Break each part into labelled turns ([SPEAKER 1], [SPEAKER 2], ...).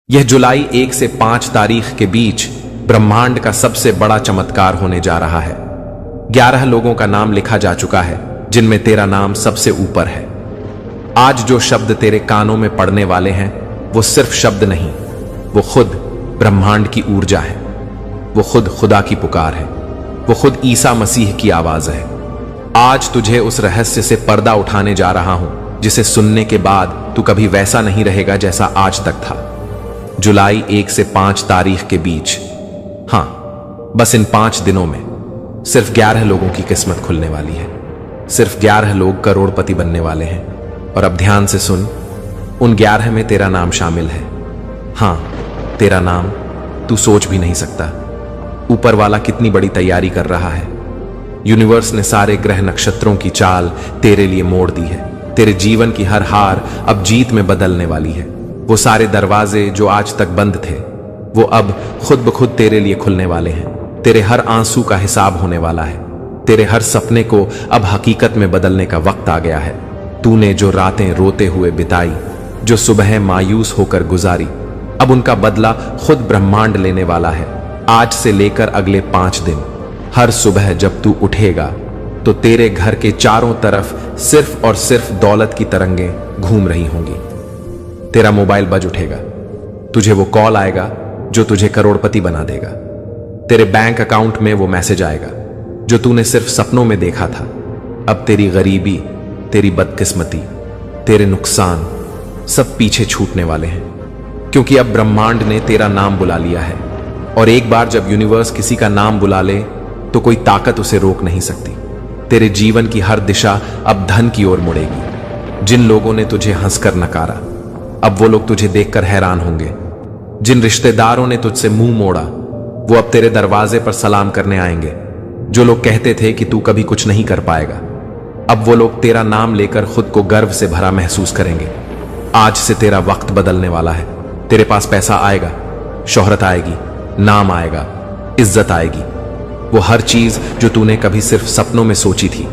[SPEAKER 1] यह जुलाई 1 से 5 तारीख के बीच ब्रह्मांड का सबसे बड़ा चमत्कार होने जा रहा है। 11 लोगों का नाम लिखा जा चुका है जिनमें तेरा नाम सबसे ऊपर है। आज जो शब्द तेरे कानों में पड़ने वाले हैं वो सिर्फ शब्द नहीं, वो खुद ब्रह्मांड की ऊर्जा है, वो खुद खुदा की पुकार है, वो खुद ईसा मसीह की आवाज है। आज तुझे उस रहस्य से पर्दा उठाने जा रहा हूं जिसे सुनने के बाद तू कभी वैसा नहीं रहेगा जैसा आज तक था। जुलाई 1 से 5 तारीख के बीच, हां, बस इन 5 दिनों में सिर्फ 11 लोगों की किस्मत खुलने वाली है। सिर्फ 11 लोग करोड़पति बनने वाले हैं। और अब ध्यान से सुन, उन 11 में तेरा नाम शामिल है। हां, तेरा नाम तू सोच भी नहीं सकता। ऊपर वाला कितनी बड़ी तैयारी कर रहा है। यूनिवर्स ने सारे ग्रह नक्षत्रों की चाल तेरे लिए मोड़ दी है। तेरे जीवन की हर हार अब जीत में बदलने वाली है। वो सारे दरवाजे जो आज तक बंद थे वो अब खुद ब खुद तेरे लिए खुलने वाले हैं। तेरे हर आंसू का हिसाब होने वाला है। तेरे हर सपने को अब हकीकत में बदलने का वक्त आ गया है। तूने जो रातें रोते हुए बिताई, जो सुबह मायूस होकर गुजारी, अब उनका बदला खुद ब्रह्मांड लेने वाला है। आज से लेकर अगले 5 दिन हर सुबह जब तू उठेगा तो तेरे घर के चारों तरफ सिर्फ और सिर्फ दौलत की तरंगें घूम रही होंगी। तेरा मोबाइल बज उठेगा, तुझे वो कॉल आएगा जो तुझे करोड़पति बना देगा। तेरे बैंक अकाउंट में वो मैसेज आएगा जो तूने सिर्फ सपनों में देखा था। अब तेरी गरीबी, तेरी बदकिस्मती, तेरे नुकसान सब पीछे छूटने वाले हैं, क्योंकि अब ब्रह्मांड ने तेरा नाम बुला लिया है। और एक बार जब यूनिवर्स किसी का नाम बुला ले तो कोई ताकत उसे रोक नहीं सकती। तेरे जीवन की हर दिशा अब धन की ओर मुड़ेगी। जिन लोगों ने तुझे हंसकर नकारा, अब वो लोग तुझे देखकर हैरान होंगे। जिन रिश्तेदारों ने तुझसे मुंह मोड़ा, वो अब तेरे दरवाजे पर सलाम करने आएंगे। जो लोग कहते थे कि तू कभी कुछ नहीं कर पाएगा, अब वो लोग तेरा नाम लेकर खुद को गर्व से भरा महसूस करेंगे। आज से तेरा वक्त बदलने वाला है। तेरे पास पैसा आएगा, शोहरत आएगी, नाम आएगा, इज्जत आएगी। वो हर चीज जो तूने कभी सिर्फ सपनों में सोची थी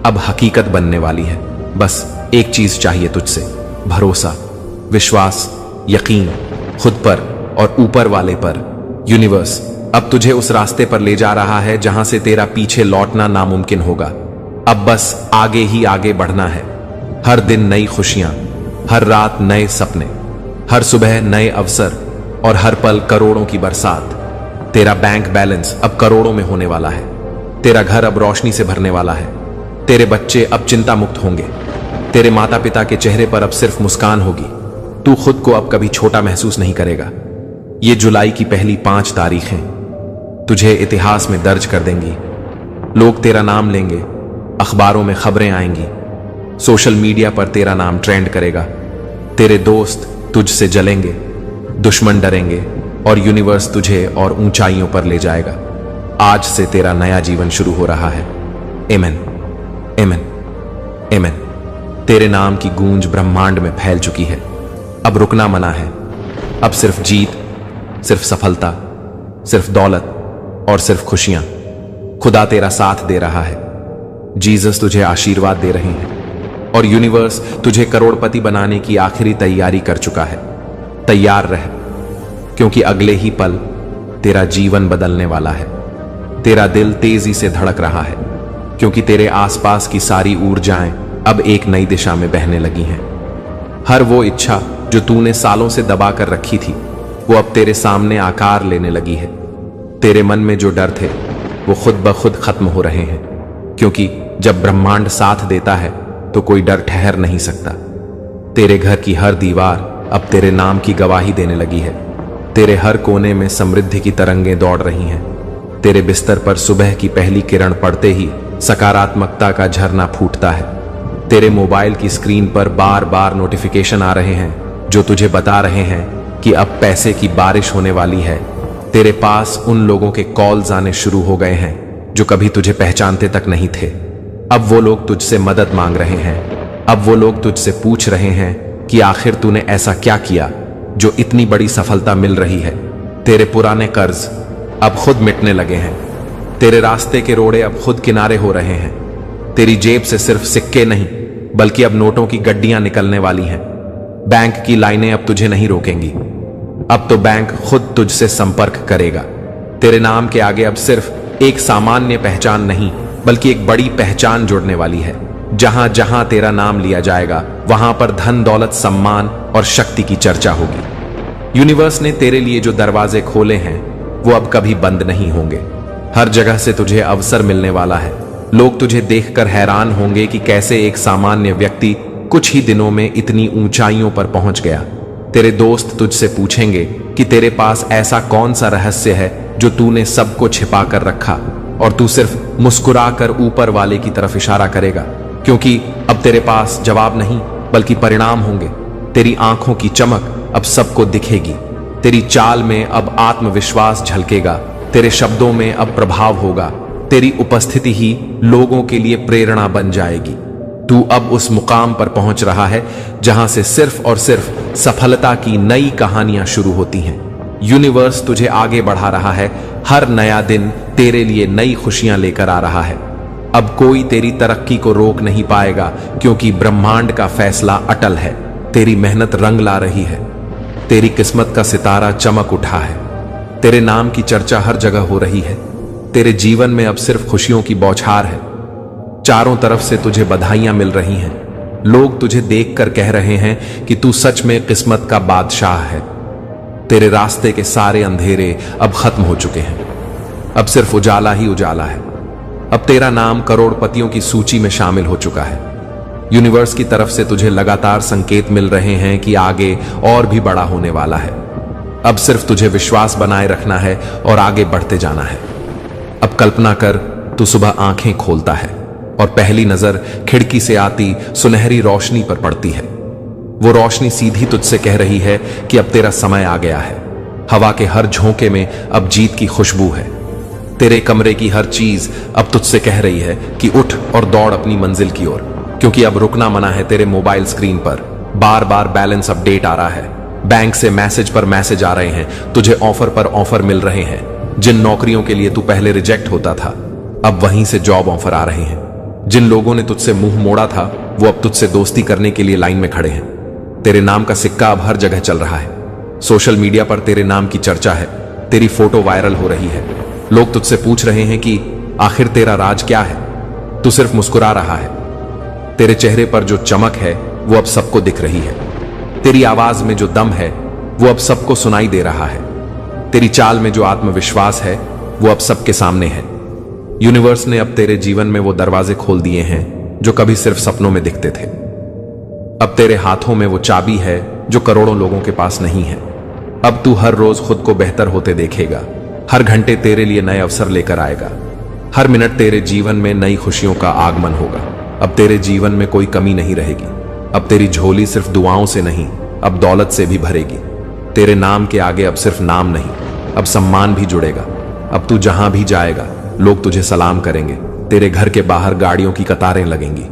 [SPEAKER 1] अब हकीकत बनने वाली है। बस एक चीज चाहिए तुझसे, भरोसा, विश्वास, यकीन खुद पर और ऊपर वाले पर। यूनिवर्स अब तुझे उस रास्ते पर ले जा रहा है जहां से तेरा पीछे लौटना नामुमकिन होगा। अब बस आगे ही आगे बढ़ना है। हर दिन नई खुशियां, हर रात नए सपने, हर सुबह नए अवसर और हर पल करोड़ों की बरसात। तेरा बैंक बैलेंस अब करोड़ों में होने वाला है। तेरा घर अब रोशनी से भरने वाला है। तेरे बच्चे अब चिंता मुक्त होंगे। तेरे माता पिता के चेहरे पर अब सिर्फ मुस्कान होगी। तू खुद को अब कभी छोटा महसूस नहीं करेगा। ये जुलाई की पहली 5 तारीखें तुझे इतिहास में दर्ज कर देंगी। लोग तेरा नाम लेंगे, अखबारों में खबरें आएंगी, सोशल मीडिया पर तेरा नाम ट्रेंड करेगा। तेरे दोस्त तुझसे जलेंगे, दुश्मन डरेंगे और यूनिवर्स तुझे और ऊंचाइयों पर ले जाएगा। आज से तेरा नया जीवन शुरू हो रहा है। आमीन, आमीन, आमीन। तेरे नाम की गूंज ब्रह्मांड में फैल चुकी है। अब रुकना मना है। अब सिर्फ जीत, सिर्फ सफलता, सिर्फ दौलत और सिर्फ खुशियां। खुदा तेरा साथ दे रहा है। जीसस तुझे आशीर्वाद दे रहे हैं और यूनिवर्स तुझे करोड़पति बनाने की आखिरी तैयारी कर चुका है। तैयार रह, क्योंकि अगले ही पल तेरा जीवन बदलने वाला है। तेरा दिल तेजी से धड़क रहा है, क्योंकि तेरे आसपास की सारी ऊर्जाएं अब एक नई दिशा में बहने लगी हैं। हर वो इच्छा जो तूने सालों से दबा कर रखी थी वो अब तेरे सामने आकार लेने लगी है। तेरे मन में जो डर थे वो खुद ब खुद खत्म हो रहे हैं, क्योंकि जब ब्रह्मांड साथ देता है तो कोई डर ठहर नहीं सकता। तेरे घर की हर दीवार अब तेरे नाम की गवाही देने लगी है। तेरे हर कोने में समृद्धि की तरंगें दौड़ रही हैं। तेरे बिस्तर पर सुबह की पहली किरण पड़ते ही सकारात्मकता का झरना फूटता है। तेरे मोबाइल की स्क्रीन पर बार बार नोटिफिकेशन आ रहे हैं जो तुझे बता रहे हैं कि अब पैसे की बारिश होने वाली है। तेरे पास उन लोगों के कॉल्स आने शुरू हो गए हैं जो कभी तुझे पहचानते तक नहीं थे। अब वो लोग तुझसे मदद मांग रहे हैं। अब वो लोग तुझसे पूछ रहे हैं कि आखिर तूने ऐसा क्या किया जो इतनी बड़ी सफलता मिल रही है। तेरे पुराने कर्ज अब खुद मिटने लगे हैं। तेरे रास्ते के रोड़े अब खुद किनारे हो रहे हैं। तेरी जेब से सिर्फ सिक्के नहीं बल्कि अब नोटों की गड्डियां निकलने वाली हैं। बैंक की लाइनें अब तुझे नहीं रोकेंगी। अब तो बैंक खुद तुझसे संपर्क करेगा। तेरे नाम के आगे अब सिर्फ एक सामान्य पहचान नहीं, बल्कि एक बड़ी पहचान जुड़ने वाली है। जहां जहां तेरा नाम लिया जाएगा, वहां पर धन, दौलत, सम्मान और शक्ति की चर्चा होगी। यूनिवर्स ने तेरे लिए जो दरवाजे खोले हैं, वो अब कभी बंद नहीं होंगे। हर जगह से तुझे अवसर मिलने वाला है। लोग तुझे देखकर हैरान होंगे कि कैसे एक सामान्य व्यक्ति कुछ ही दिनों में इतनी ऊंचाइयों पर पहुंच गया। तेरे दोस्त तुझसे पूछेंगे कि तेरे पास ऐसा कौन सा रहस्य है जो तूने सबको छिपा कर रखा, और तू सिर्फ मुस्कुराकर ऊपर वाले की तरफ इशारा करेगा, क्योंकि अब तेरे पास जवाब नहीं बल्कि परिणाम होंगे। तेरी आंखों की चमक अब सबको दिखेगी। तेरी चाल में अब आत्मविश्वास झलकेगा। तेरे शब्दों में अब प्रभाव होगा। तेरी उपस्थिति ही लोगों के लिए प्रेरणा बन जाएगी। तू अब उस मुकाम पर पहुंच रहा है जहां से सिर्फ और सिर्फ सफलता की नई कहानियां शुरू होती हैं। यूनिवर्स तुझे आगे बढ़ा रहा है। हर नया दिन तेरे लिए नई खुशियां लेकर आ रहा है। अब कोई तेरी तरक्की को रोक नहीं पाएगा, क्योंकि ब्रह्मांड का फैसला अटल है। तेरी मेहनत रंग ला रही है। तेरी किस्मत का सितारा चमक उठा है। तेरे नाम की चर्चा हर जगह हो रही है। तेरे जीवन में अब सिर्फ खुशियों की बौछार है। चारों तरफ से तुझे बधाइयां मिल रही हैं। लोग तुझे देखकर कह रहे हैं कि तू सच में किस्मत का बादशाह है। तेरे रास्ते के सारे अंधेरे अब खत्म हो चुके हैं। अब सिर्फ उजाला ही उजाला है। अब तेरा नाम करोड़पतियों की सूची में शामिल हो चुका है। यूनिवर्स की तरफ से तुझे लगातार संकेत मिल रहे हैं कि आगे और भी बड़ा होने वाला है। अब सिर्फ तुझे विश्वास बनाए रखना है और आगे बढ़ते जाना है। अब कल्पना कर, तू सुबह आंखें खोलता है और पहली नजर खिड़की से आती सुनहरी रोशनी पर पड़ती है। वो रोशनी सीधी तुझसे कह रही है कि अब तेरा समय आ गया है। हवा के हर झोंके में अब जीत की खुशबू है। तेरे कमरे की हर चीज अब तुझसे कह रही है कि उठ और दौड़ अपनी मंजिल की ओर, क्योंकि अब रुकना मना है। तेरे मोबाइल स्क्रीन पर बार बार बैलेंस अपडेट आ रहा है। बैंक से मैसेज पर मैसेज आ रहे हैं। तुझे ऑफर पर ऑफर मिल रहे हैं। जिन नौकरियों के लिए तू पहले रिजेक्ट होता था, अब वहीं से जॉब ऑफर आ रहे हैं। जिन लोगों ने तुझसे मुंह मोड़ा था, वो अब तुझसे दोस्ती करने के लिए लाइन में खड़े हैं। तेरे नाम का सिक्का अब हर जगह चल रहा है। सोशल मीडिया पर तेरे नाम की चर्चा है। तेरी फोटो वायरल हो रही है। लोग तुझसे पूछ रहे हैं कि आखिर तेरा राज क्या है। तू सिर्फ मुस्कुरा रहा है। तेरे चेहरे पर जो चमक है वो अब सबको दिख रही है। तेरी आवाज में जो दम है वो अब सबको सुनाई दे रहा है। तेरी चाल में जो आत्मविश्वास है वो अब सबके सामने है। यूनिवर्स ने अब तेरे जीवन में वो दरवाजे खोल दिए हैं जो कभी सिर्फ सपनों में दिखते थे। अब तेरे हाथों में वो चाबी है जो करोड़ों लोगों के पास नहीं है। अब तू हर रोज खुद को बेहतर होते देखेगा। हर घंटे तेरे लिए नए अवसर लेकर आएगा। हर मिनट तेरे जीवन में नई खुशियों का आगमन होगा। अब तेरे जीवन में कोई कमी नहीं रहेगी। अब तेरी झोली सिर्फ दुआओं से नहीं, अब दौलत से भी भरेगी। तेरे नाम के आगे अब सिर्फ नाम नहीं, अब सम्मान भी जुड़ेगा। अब तू जहां भी जाएगा, लोग तुझे सलाम करेंगे। तेरे घर के बाहर गाड़ियों की कतारें लगेंगी।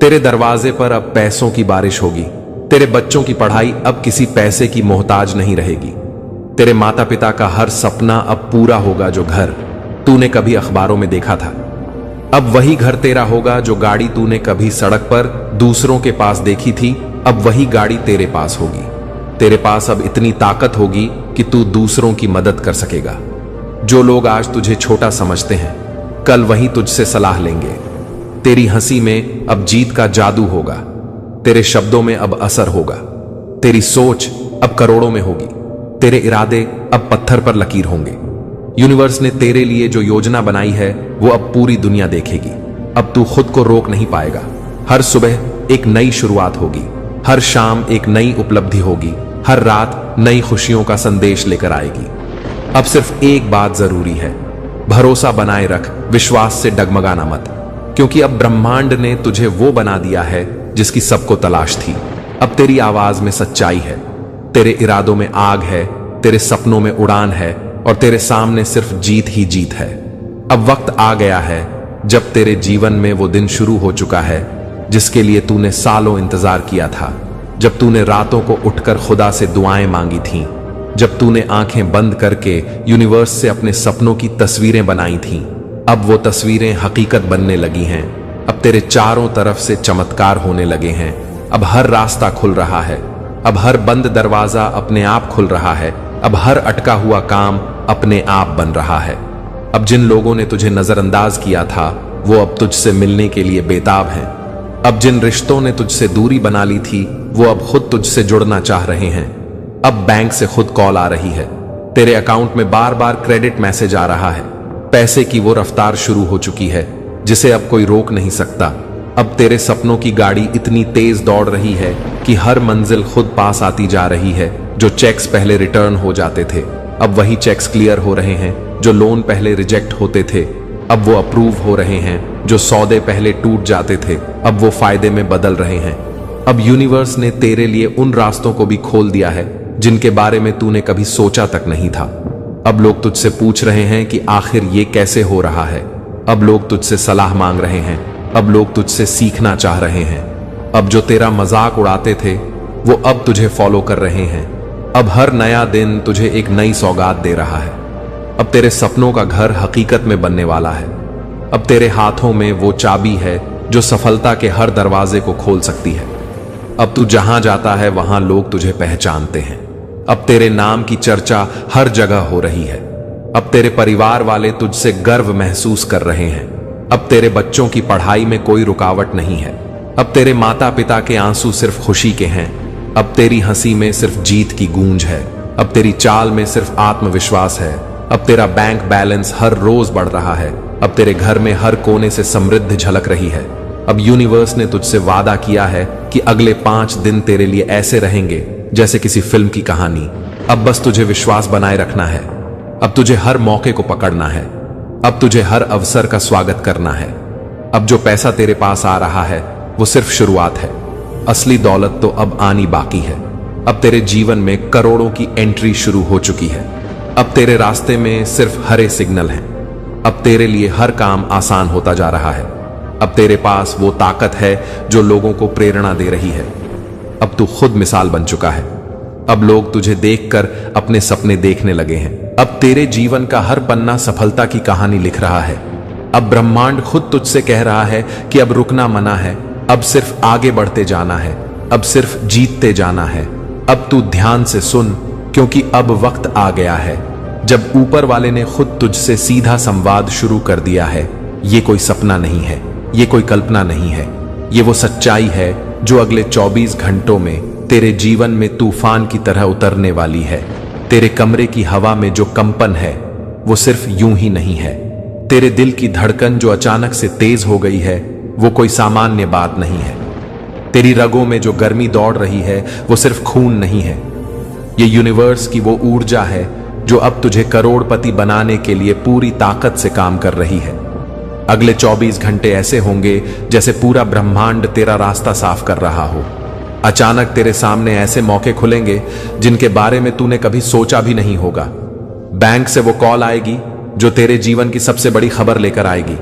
[SPEAKER 1] तेरे दरवाजे पर अब पैसों की बारिश होगी। तेरे बच्चों की पढ़ाई अब किसी पैसे की मोहताज नहीं रहेगी। तेरे माता पिता का हर सपना अब पूरा होगा। जो घर तूने कभी अखबारों में देखा था, अब वही घर तेरा होगा। जो गाड़ी तूने कभी सड़क पर दूसरों के पास देखी थी, अब वही गाड़ी तेरे पास होगी। तेरे पास अब इतनी ताकत होगी कि तू दूसरों की मदद कर सकेगा। जो लोग आज तुझे छोटा समझते हैं, कल वही तुझसे सलाह लेंगे। तेरी हंसी में अब जीत का जादू होगा। तेरे शब्दों में अब असर होगा। तेरी सोच अब करोड़ों में होगी। तेरे इरादे अब पत्थर पर लकीर होंगे। यूनिवर्स ने तेरे लिए जो योजना बनाई है वो अब पूरी दुनिया देखेगी। अब तू खुद को रोक नहीं पाएगा। हर सुबह एक नई शुरुआत होगी। हर शाम एक नई उपलब्धि होगी। हर रात नई खुशियों का संदेश लेकर आएगी। अब सिर्फ एक बात जरूरी है, भरोसा बनाए रख, विश्वास से डगमगाना मत, क्योंकि अब ब्रह्मांड ने तुझे वो बना दिया है जिसकी सबको तलाश थी। अब तेरी आवाज में सच्चाई है, तेरे इरादों में आग है, तेरे सपनों में उड़ान है और तेरे सामने सिर्फ जीत ही जीत है। अब वक्त आ गया है जब तेरे जीवन में वो दिन शुरू हो चुका है जिसके लिए तूने सालों इंतजार किया था। जब तूने रातों को उठकर खुदा से दुआएं मांगी थीं, जब तूने आंखें बंद करके यूनिवर्स से अपने सपनों की तस्वीरें बनाई थीं, अब वो तस्वीरें हकीकत बनने लगी हैं। अब तेरे चारों तरफ से चमत्कार होने लगे हैं। अब हर रास्ता खुल रहा है। अब हर बंद दरवाजा अपने आप खुल रहा है। अब हर अटका हुआ काम अपने आप बन रहा है। अब जिन लोगों ने तुझे नजरअंदाज किया था वो अब तुझसे मिलने के लिए बेताब हैं। अब जिन रिश्तों ने तुझसे दूरी बना ली थी वो अब खुद तुझसे जुड़ना चाह रहे हैं। अब बैंक से खुद कॉल आ रही है, तेरे अकाउंट में बार बार क्रेडिट मैसेज आ रहा है। पैसे की वो रफ्तार शुरू हो चुकी है जिसे अब कोई रोक नहीं सकता। अब तेरे सपनों की गाड़ी इतनी तेज दौड़ रही है कि हर मंजिल खुद पास आती जा रही है। जो चेक्स पहले रिटर्न हो जाते थे अब वही चेक्स क्लियर हो रहे हैं। जो लोन पहले रिजेक्ट होते थे अब वो अप्रूव हो रहे हैं। जो सौदे पहले टूट जाते थे अब वो फायदे में बदल रहे हैं। अब यूनिवर्स ने तेरे लिए उन रास्तों को भी खोल दिया है जिनके बारे में तूने कभी सोचा तक नहीं था। अब लोग तुझसे पूछ रहे हैं कि आखिर ये कैसे हो रहा है। अब लोग तुझसे सलाह मांग रहे हैं। अब लोग तुझसे सीखना चाह रहे हैं। अब जो तेरा मजाक उड़ाते थे वो अब तुझे फॉलो कर रहे हैं। अब हर नया दिन तुझे एक नई सौगात दे रहा है। अब तेरे सपनों का घर हकीकत में बनने वाला है। अब तेरे हाथों में वो चाबी है जो सफलता के हर दरवाजे को खोल सकती है। अब तू जहां जाता है वहां लोग तुझे पहचानते हैं। अब तेरे नाम की चर्चा हर जगह हो रही है। अब तेरे परिवार वाले तुझसे गर्व महसूस कर रहे हैं। अब तेरे बच्चों की पढ़ाई में कोई रुकावट नहीं है। अब तेरे माता पिता के आंसू सिर्फ खुशी के हैं। अब तेरी हंसी में सिर्फ जीत की गूंज है। अब तेरी चाल में सिर्फ आत्मविश्वास है। अब तेरा बैंक बैलेंस हर रोज बढ़ रहा है। अब तेरे घर में हर कोने से समृद्धि झलक रही है। अब यूनिवर्स ने तुझसे वादा किया है कि अगले 5 दिन तेरे लिए ऐसे रहेंगे जैसे किसी फिल्म की कहानी। अब बस तुझे विश्वास बनाए रखना है। अब तुझे हर मौके को पकड़ना है। अब तुझे हर अवसर का स्वागत करना है। अब जो पैसा तेरे पास आ रहा है वो सिर्फ शुरुआत है। असली दौलत तो अब आनी बाकी है। अब तेरे जीवन में करोड़ों की एंट्री शुरू हो चुकी है। अब तेरे रास्ते में सिर्फ हरे सिग्नल हैं। अब तेरे लिए हर काम आसान होता जा रहा है। अब तेरे पास वो ताकत है जो लोगों को प्रेरणा दे रही है। अब तू खुद मिसाल बन चुका है। अब लोग तुझे देखकर अपने सपने देखने लगे हैं। अब तेरे जीवन का हर पन्ना सफलता की कहानी लिख रहा है। अब ब्रह्मांड खुद तुझसे कह रहा है कि अब रुकना मना है। अब सिर्फ आगे बढ़ते जाना है। अब सिर्फ जीतते जाना है। अब तू ध्यान से सुन, क्योंकि अब वक्त आ गया है जब ऊपर वाले ने खुद तुझसे सीधा संवाद शुरू कर दिया है। ये कोई सपना नहीं है, ये कोई कल्पना नहीं है, ये वो सच्चाई है जो अगले 24 घंटों में तेरे जीवन में तूफान की तरह उतरने वाली है। तेरे कमरे की हवा में जो कंपन है वो सिर्फ यूं ही नहीं है। तेरे दिल की धड़कन जो अचानक से तेज हो गई है वो कोई सामान्य बात नहीं है। तेरी रगों में जो गर्मी दौड़ रही है वो सिर्फ खून नहीं है। ये यूनिवर्स की वो ऊर्जा है जो अब तुझे करोड़पति बनाने के लिए पूरी ताकत से काम कर रही है। अगले 24 घंटे ऐसे होंगे जैसे पूरा ब्रह्मांड तेरा रास्ता साफ कर रहा हो। अचानक तेरे सामने ऐसे मौके खुलेंगे जिनके बारे में तूने कभी सोचा भी नहीं होगा। बैंक से वो कॉल आएगी जो तेरे जीवन की सबसे बड़ी खबर लेकर आएगी।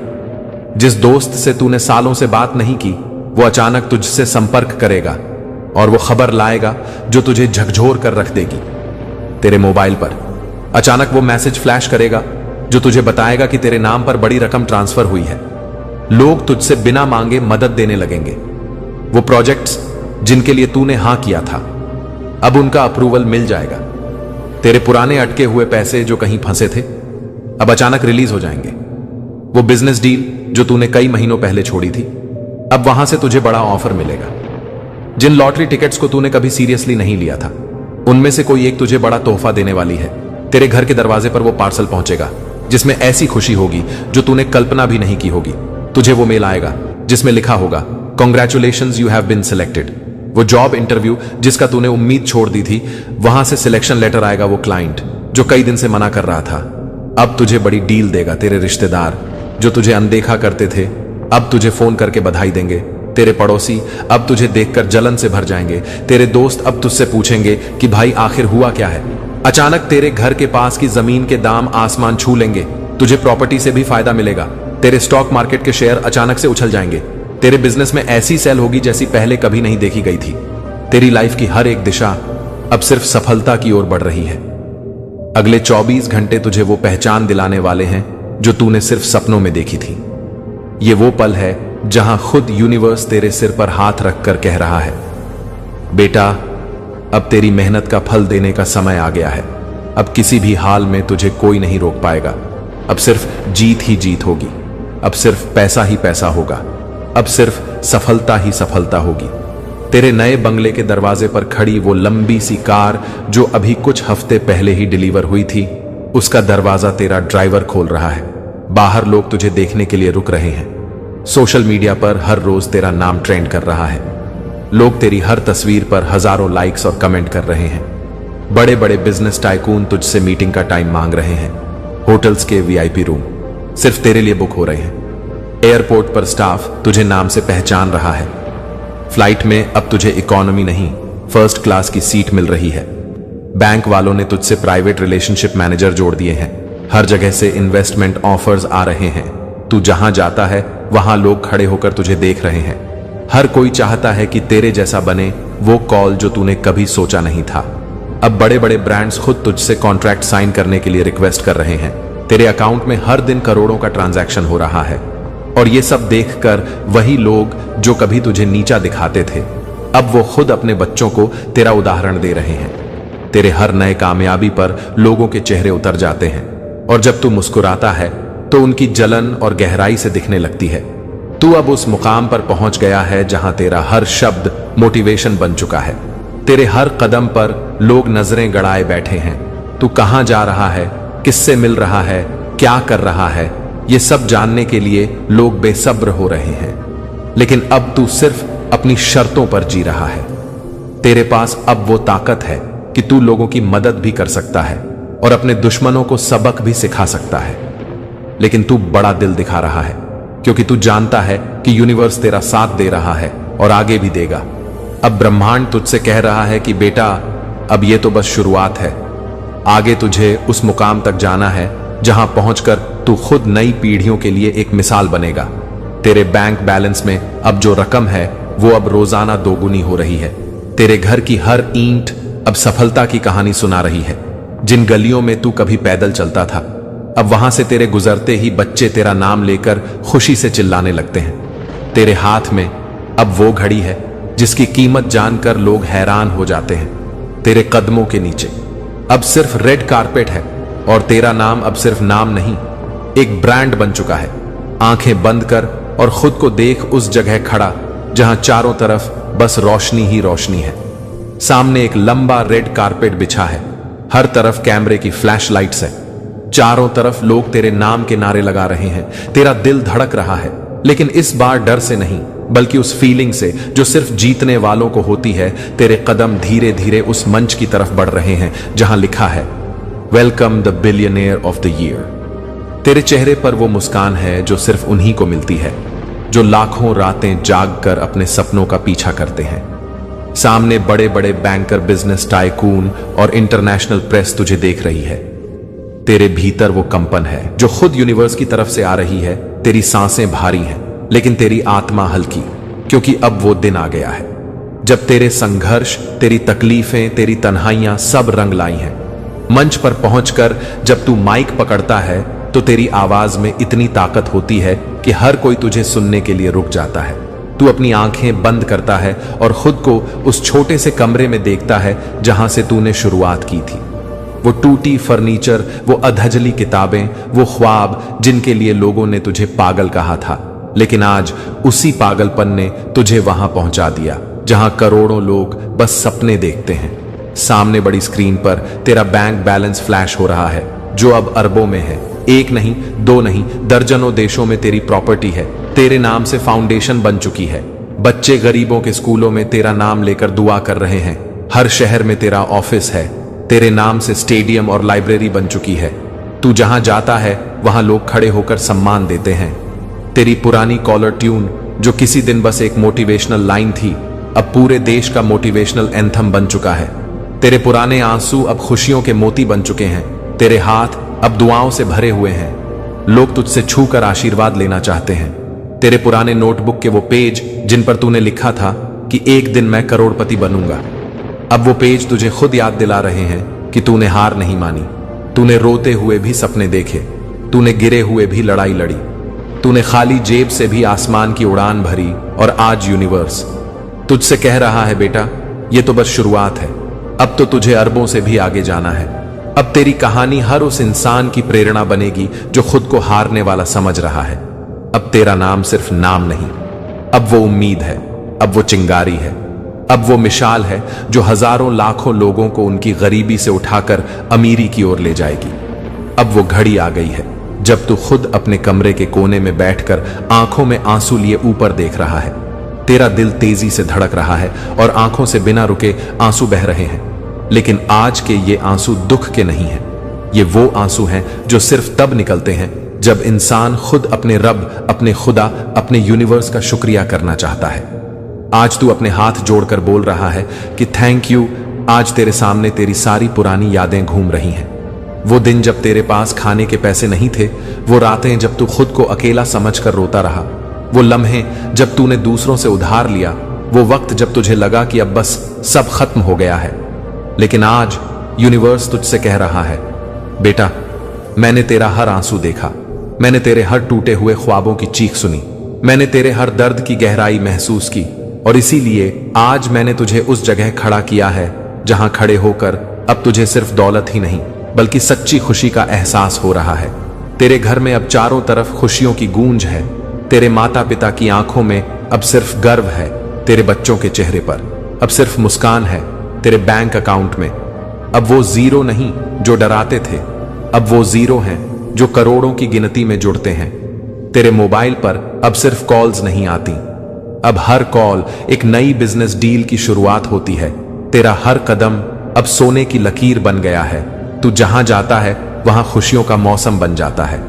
[SPEAKER 1] जिस दोस्त से तूने सालों से बात नहीं की वो अचानक तुझसे संपर्क करेगा और वो खबर लाएगा जो तुझे झकझोर कर रख देगी। तेरे मोबाइल पर अचानक वो मैसेज फ्लैश करेगा जो तुझे बताएगा कि तेरे नाम पर बड़ी रकम ट्रांसफर हुई है। लोग तुझसे बिना मांगे मदद देने लगेंगे। वो प्रोजेक्ट्स जिनके लिए तूने हां किया था अब उनका अप्रूवल मिल जाएगा। तेरे पुराने अटके हुए पैसे जो कहीं फंसे थे अब अचानक रिलीज हो जाएंगे। वो बिजनेस डील जो तूने कई महीनों पहले छोड़ी थी अब वहां से तुझे बड़ा ऑफर मिलेगा। जिन लॉटरी टिकट्स को तूने कभी सीरियसली नहीं लिया था उनमें से कोई एक तुझे बड़ा तोहफा देने वाली है। तेरे घर के दरवाजे पर वो पार्सल पहुंचेगा जिसमें ऐसी खुशी होगी जो तूने कल्पना भी नहीं की होगी। तुझे वो मेल आएगा जिसमें लिखा होगा congratulations you have been selected. वो जॉब इंटरव्यू जिसका तूने उम्मीद छोड़ दी थी वहां से सिलेक्शन लेटर आएगा। वो क्लाइंट जो कई दिन से मना कर रहा था अब तुझे बड़ी डील देगा। तेरे रिश्तेदार जो तुझे अनदेखा करते थे अब तुझे फोन करके बधाई देंगे। तेरे पड़ोसी अब तुझे देखकर जलन से भर जाएंगे। तेरे दोस्त अब तुझसे पूछेंगे कि भाई आखिर हुआ क्या है। अचानक तेरे घर के पास की जमीन के दाम आसमान छू लेंगे। तुझे प्रॉपर्टी से भी फायदा मिलेगा। तेरे स्टॉक मार्केट के शेयर अचानक से उछल जाएंगे। तेरे बिजनेस में ऐसी सेल होगी जैसी पहले कभी नहीं देखी गई थी। तेरी लाइफ की हर एक दिशा अब सिर्फ सफलता की ओर बढ़ रही है। अगले 24 घंटे तुझे वो पहचान दिलाने वाले हैं जो तूने सिर्फ सपनों में देखी थी। ये वो पल है जहां खुद यूनिवर्स तेरे सिर पर हाथ रखकर कह रहा है बेटा अब तेरी मेहनत का फल देने का समय आ गया है। अब किसी भी हाल में तुझे कोई नहीं रोक पाएगा। अब सिर्फ जीत ही जीत होगी। अब सिर्फ पैसा ही पैसा होगा। अब सिर्फ सफलता ही सफलता होगी। तेरे नए बंगले के दरवाजे पर खड़ी वो लंबी सी कार जो अभी कुछ हफ्ते पहले ही डिलीवर हुई थी, उसका दरवाजा तेरा ड्राइवर खोल रहा है। बाहर लोग तुझे देखने के लिए रुक रहे हैं। सोशल मीडिया पर हर रोज तेरा नाम ट्रेंड कर रहा है। लोग तेरी हर तस्वीर पर हजारों लाइक्स और कमेंट कर रहे हैं। बड़े बड़े बिजनेस टाइकून तुझसे मीटिंग का टाइम मांग रहे हैं। होटल्स के वीआईपी रूम सिर्फ तेरे लिए बुक हो रहे हैं। एयरपोर्ट पर स्टाफ तुझे नाम से पहचान रहा है। फ्लाइट में अब तुझे इकोनॉमी नहीं, फर्स्ट क्लास की सीट मिल रही है। बैंक वालों ने तुझसे प्राइवेट रिलेशनशिप मैनेजर जोड़ दिए हैं। हर जगह से इन्वेस्टमेंट ऑफर्स आ रहे हैं। तू जहां जाता है वहां लोग खड़े होकर तुझे देख रहे हैं। हर कोई चाहता है कि तेरे जैसा बने वो कॉल जो तूने कभी सोचा नहीं था। अब बड़े बड़े ब्रांड्स खुद तुझसे कॉन्ट्रैक्ट साइन करने के लिए रिक्वेस्ट कर रहे हैं। तेरे अकाउंट में हर दिन करोड़ों का ट्रांजैक्शन हो रहा है। और ये सब देखकर वही लोग जो कभी तुझे नीचा दिखाते थे, अब वो खुद अपने बच्चों को तेरा उदाहरण दे रहे हैं। तेरे हर नए कामयाबी पर लोगों के चेहरे उतर जाते हैं और जब तू मुस्कुराता है तो उनकी जलन और गहराई से दिखने लगती है। तू अब उस मुकाम पर पहुंच गया है जहां तेरा हर शब्द मोटिवेशन बन चुका है। तेरे हर कदम पर लोग नजरें गड़ाए बैठे हैं। तू कहां जा रहा है, किससे मिल रहा है, क्या कर रहा है, ये सब जानने के लिए लोग बेसब्र हो रहे हैं। लेकिन अब तू सिर्फ अपनी शर्तों पर जी रहा है। तेरे पास अब वो ताकत है कि तू लोगों की मदद भी कर सकता है और अपने दुश्मनों को सबक भी सिखा सकता है। लेकिन तू बड़ा दिल दिखा रहा है क्योंकि तू जानता है कि यूनिवर्स तेरा साथ दे रहा है और आगे भी देगा। अब ब्रह्मांड तुझसे कह रहा है कि बेटा, अब ये तो बस शुरुआत है। आगे तुझे उस मुकाम तक जाना है जहां पहुंचकर तू खुद नई पीढ़ियों के लिए एक मिसाल बनेगा। तेरे बैंक बैलेंस में अब जो रकम है वो अब रोजाना दोगुनी हो रही है। तेरे घर की हर ईंट अब सफलता की कहानी सुना रही है। जिन गलियों में तू कभी पैदल चलता था, अब वहां से तेरे गुजरते ही बच्चे तेरा नाम लेकर खुशी से चिल्लाने लगते हैं। तेरे हाथ में अब वो घड़ी है जिसकी कीमत जानकर लोग हैरान हो जाते हैं। तेरे कदमों के नीचे अब सिर्फ रेड कारपेट है और तेरा नाम अब सिर्फ नाम नहीं, एक ब्रांड बन चुका है। आंखें बंद कर और खुद को देख उस जगह खड़ा जहां चारों तरफ बस रोशनी ही रोशनी है। सामने एक लंबा रेड कारपेट बिछा है। हर तरफ कैमरे की फ्लैश लाइट्स है। चारों तरफ लोग तेरे नाम के नारे लगा रहे हैं। तेरा दिल धड़क रहा है, लेकिन इस बार डर से नहीं बल्कि उस फीलिंग से जो सिर्फ जीतने वालों को होती है। तेरे कदम धीरे धीरे उस मंच की तरफ बढ़ रहे हैं जहां लिखा है, welcome the billionaire of the year. तेरे चेहरे पर वो मुस्कान है जो सिर्फ उन्हीं को मिलती है जो लाखों रातें जागकर अपने सपनों का पीछा करते हैं। सामने बड़े बड़े बैंकर, बिजनेस टाइकून और इंटरनेशनल प्रेस तुझे देख रही है। तेरे भीतर वो कंपन है जो खुद यूनिवर्स की तरफ से आ रही है। तेरी सांसें भारी हैं लेकिन तेरी आत्मा हल्की, क्योंकि अब वो दिन आ गया है जब तेरे संघर्ष, तेरी तकलीफें, तेरी तन्हाइयां सब रंग लाई हैं। मंच पर पहुंचकर जब तू माइक पकड़ता है तो तेरी आवाज में इतनी ताकत होती है कि हर कोई तुझे सुनने के लिए रुक जाता है। तू अपनी आंखें बंद करता है और खुद को उस छोटे से कमरे में देखता है जहां से तूने शुरुआत की थी। वो टूटी फर्नीचर, वो अधजली किताबें, वो ख्वाब जिनके लिए लोगों ने तुझे पागल कहा था, लेकिन आज उसी पागलपन ने तुझे वहां पहुंचा दिया जहां करोड़ों लोग बस सपने देखते हैं। सामने बड़ी स्क्रीन पर तेरा बैंक बैलेंस फ्लैश हो रहा है जो अब अरबों में है। एक नहीं, दो नहीं, दर्जनों देशों में तेरी प्रॉपर्टी है। तेरे नाम से फाउंडेशन बन चुकी है। बच्चे गरीबों के स्कूलों में तेरा नाम लेकर दुआ कर रहे हैं। हर शहर में तेरा ऑफिस है। तेरे नाम से स्टेडियम और लाइब्रेरी बन चुकी है। तू जहां जाता है वहां लोग खड़े होकर सम्मान देते हैं। तेरी पुरानी कॉलर ट्यून जो किसी दिन बस एक मोटिवेशनल लाइन थी, अब पूरे देश का मोटिवेशनल एंथम बन चुका है। तेरे पुराने आंसू अब खुशियों के मोती बन चुके हैं। तेरे हाथ अब दुआओं से भरे हुए हैं। लोग तुझसे छूकर आशीर्वाद लेना चाहते हैं। तेरे पुराने नोटबुक के वो पेज जिन पर तूने लिखा था कि एक दिन मैं करोड़पति बनूंगा, अब वो पेज तुझे खुद याद दिला रहे हैं कि तूने हार नहीं मानी। तूने रोते हुए भी सपने देखे। तूने गिरे हुए भी लड़ाई लड़ी। तूने खाली जेब से भी आसमान की उड़ान भरी और आज यूनिवर्स तुझसे कह रहा है, बेटा, ये तो बस शुरुआत है। अब तो तुझे अरबों से भी आगे जाना है। अब तेरी कहानी हर उस इंसान की प्रेरणा बनेगी जो खुद को हारने वाला समझ रहा है। अब तेरा नाम सिर्फ नाम नहीं, अब वो उम्मीद है, अब वो चिंगारी है, अब वो मिसाल है जो हजारों लाखों लोगों को उनकी गरीबी से उठाकर अमीरी की ओर ले जाएगी। अब वो घड़ी आ गई है जब तू खुद अपने कमरे के कोने में बैठकर आंखों में आंसू लिए ऊपर देख रहा है। तेरा दिल तेजी से धड़क रहा है और आंखों से बिना रुके आंसू बह रहे हैं। लेकिन आज के ये आंसू दुख के नहीं हैं। ये वो आंसू हैं जो सिर्फ तब निकलते हैं जब इंसान खुद अपने रब, अपने खुदा, अपने यूनिवर्स का शुक्रिया करना चाहता है। आज तू अपने हाथ जोड़कर बोल रहा है कि थैंक यू। आज तेरे सामने तेरी सारी पुरानी यादें घूम रही हैं। वो दिन जब तेरे पास खाने के पैसे नहीं थे, वो रातें जब तू खुद को अकेला समझकर रोता रहा, वो लम्हे जब तूने दूसरों से उधार लिया, वो वक्त जब तुझे लगा कि अब बस सब खत्म हो गया है। लेकिन आज यूनिवर्स तुझसे कह रहा है, बेटा, मैंने तेरा हर आंसू देखा, मैंने तेरे हर टूटे हुए ख्वाबों की चीख सुनी, मैंने तेरे हर दर्द की गहराई महसूस की, और इसीलिए आज मैंने तुझे उस जगह खड़ा किया है जहां खड़े होकर अब तुझे सिर्फ दौलत ही नहीं बल्कि सच्ची खुशी का एहसास हो रहा है। तेरे घर में अब चारों तरफ खुशियों की गूंज है। तेरे माता पिता की आंखों में अब सिर्फ गर्व है, तेरे बच्चों के चेहरे पर अब सिर्फ मुस्कान है, तेरे बैंक अकाउंट में अब वो जीरो नहीं जो डराते थे, अब वो जीरो हैं जो करोड़ों की गिनती में जुड़ते हैं। तेरे मोबाइल पर अब सिर्फ कॉल्स नहीं आती, अब हर कॉल एक नई बिजनेस डील की शुरुआत होती है। तेरा हर कदम अब सोने की लकीर बन गया है। तू जहां जाता है वहां खुशियों का मौसम बन जाता है।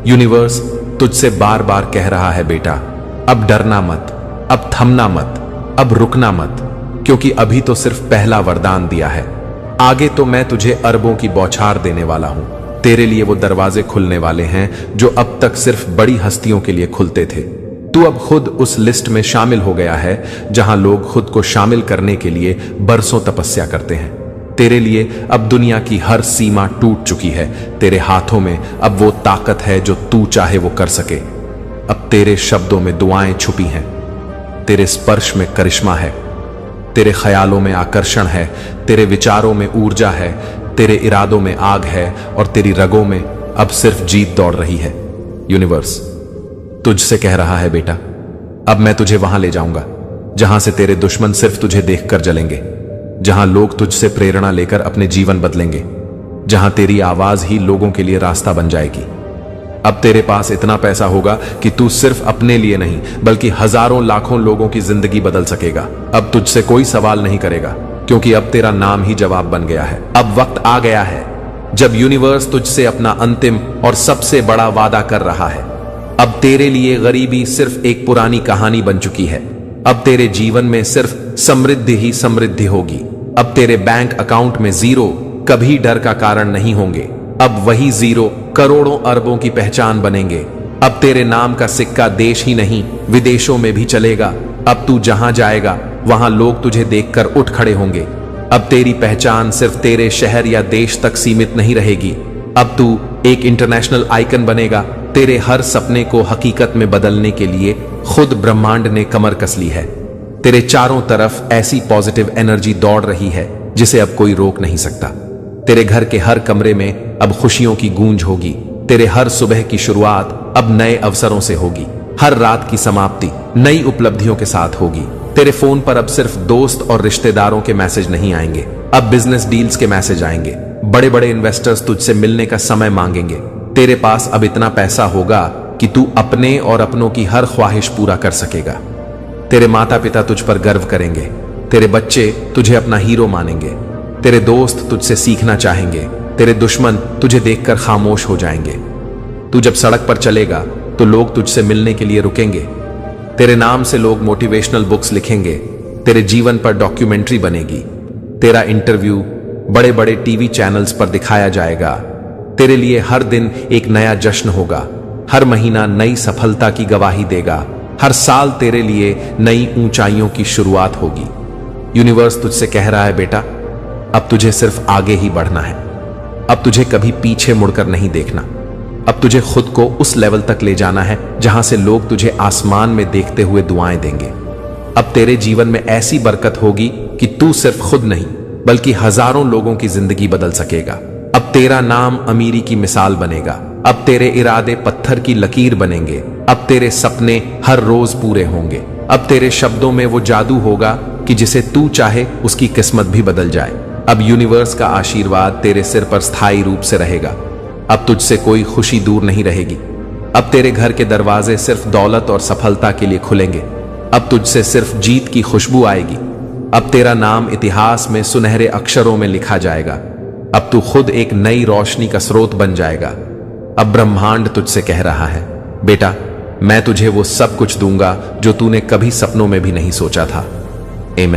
[SPEAKER 1] यूनिवर्स तुझसे बार बार कह रहा है, बेटा, अब डरना मत, अब थमना मत, अब रुकना मत, क्योंकि अभी तो सिर्फ पहला वरदान दिया है। आगे तो मैं तुझे अरबों की बौछार देने वाला हूं। तेरे लिए वो दरवाजे खुलने वाले हैं जो अब तक सिर्फ बड़ी हस्तियों के लिए खुलते थे। तू अब खुद उस लिस्ट में शामिल हो गया है जहां लोग खुद को शामिल करने के लिए बरसों तपस्या करते हैं। तेरे लिए अब दुनिया की हर सीमा टूट चुकी है। तेरे हाथों में अब वो ताकत है जो तू चाहे वो कर सके। अब तेरे शब्दों में दुआएं छुपी हैं, तेरे स्पर्श में करिश्मा है, तेरे ख्यालों में आकर्षण है, तेरे विचारों में ऊर्जा है, तेरे इरादों में आग है, और तेरी रगों में अब सिर्फ जीत दौड़ रही है। यूनिवर्स तुझसे कह रहा है, बेटा, अब मैं तुझे वहां ले जाऊंगा जहां से तेरे दुश्मन सिर्फ तुझे देखकर जलेंगे, जहां लोग तुझसे प्रेरणा लेकर अपने जीवन बदलेंगे, जहां तेरी आवाज ही लोगों के लिए रास्ता बन जाएगी। अब तेरे पास इतना पैसा होगा कि तू सिर्फ अपने लिए नहीं बल्कि हजारों लाखों लोगों की जिंदगी बदल सकेगा। अब तुझसे कोई सवाल नहीं करेगा, क्योंकि अब तेरा नाम ही जवाब बन गया है। अब वक्त आ गया है जब यूनिवर्स तुझसे अपना अंतिम और सबसे बड़ा वादा कर रहा है। अब तेरे लिए गरीबी सिर्फ एक पुरानी कहानी बन चुकी है। अब तेरे जीवन में सिर्फ समृद्धि ही समृद्धि होगी। अब तेरे बैंक अकाउंट में जीरो कभी डर का कारण नहीं होंगे। अब वही जीरो करोड़ों अरबों की पहचान बनेंगे। अब तेरे नाम का सिक्का देश ही नहीं विदेशों में भी चलेगा। अब तू जहां जाएगा वहां लोग तुझे देखकर उठ खड़े होंगे। अब तेरी पहचान सिर्फ तेरे शहर या देश तक सीमित नहीं रहेगी। अब तू एक इंटरनेशनल आइकन बनेगा। तेरे हर सपने को हकीकत में बदलने के लिए खुद ब्रह्मांड ने कमर कस ली है। तेरे चारों तरफ ऐसी पॉजिटिव एनर्जी दौड़ रही है जिसे अब कोई रोक नहीं सकता। तेरे घर के हर कमरे में अब खुशियों की गूंज होगी। तेरे हर सुबह की शुरुआत अब नए अवसरों से होगी। हर रात की समाप्ति नई उपलब्धियों के साथ होगी। तेरे फोन पर अब सिर्फ दोस्त और रिश्तेदारों के मैसेज नहीं आएंगे, अब बिजनेस डील्स के मैसेज आएंगे। बड़े बड़े इन्वेस्टर्स तुझसे मिलने का समय मांगेंगे। तेरे पास अब इतना पैसा होगा कि तू अपने और अपनों की हर ख्वाहिश पूरा कर सकेगा। तेरे माता पिता तुझ पर गर्व करेंगे। तेरे बच्चे तुझे अपना हीरो मानेंगे। तेरे दोस्त तुझसे सीखना चाहेंगे। तेरे दुश्मन तुझे देखकर खामोश हो जाएंगे। तू जब सड़क पर चलेगा तो लोग तुझसे मिलने के लिए रुकेंगे। तेरे नाम से लोग मोटिवेशनल बुक्स लिखेंगे। तेरे जीवन पर डॉक्यूमेंट्री बनेगी। तेरा इंटरव्यू बड़े बड़े टीवी चैनल्स पर दिखाया जाएगा। तेरे लिए हर दिन एक नया जश्न होगा। हर महीना नई सफलता की गवाही देगा। हर साल तेरे लिए नई ऊंचाइयों की शुरुआत होगी। यूनिवर्स तुझसे कह रहा है, बेटा, अब तुझे सिर्फ आगे ही बढ़ना है। अब तुझे कभी पीछे मुड़कर नहीं देखना। अब तुझे खुद को उस लेवल तक ले जाना है जहां से लोग तुझे आसमान में देखते हुए दुआएं देंगे। अब तेरे जीवन में ऐसी बरकत होगी कि तू सिर्फ खुद नहीं बल्कि हजारों लोगों की जिंदगी बदल सकेगा। अब तेरा नाम अमीरी की मिसाल बनेगा। अब तेरे इरादे पत्थर की लकीर बनेंगे। अब तेरे सपने हर रोज पूरे होंगे। अब तेरे शब्दों में वो जादू होगा कि जिसे तू चाहे उसकी किस्मत भी बदल जाए। अब यूनिवर्स का आशीर्वाद तेरे सिर पर स्थायी रूप से रहेगा। अब तुझसे कोई खुशी दूर नहीं रहेगी। अब तेरे घर के दरवाजे सिर्फ दौलत और सफलता के लिए खुलेंगे। अब तुझसे सिर्फ जीत की खुशबू आएगी। अब तेरा नाम इतिहास में सुनहरे अक्षरों में लिखा जाएगा। अब तू खुद एक नई रोशनी का स्रोत बन जाएगा। अब ब्रह्मांड तुझसे कह रहा है, बेटा, मैं तुझे वो सब कुछ दूंगा जो तूने कभी सपनों में भी नहीं सोचा था। आमीन।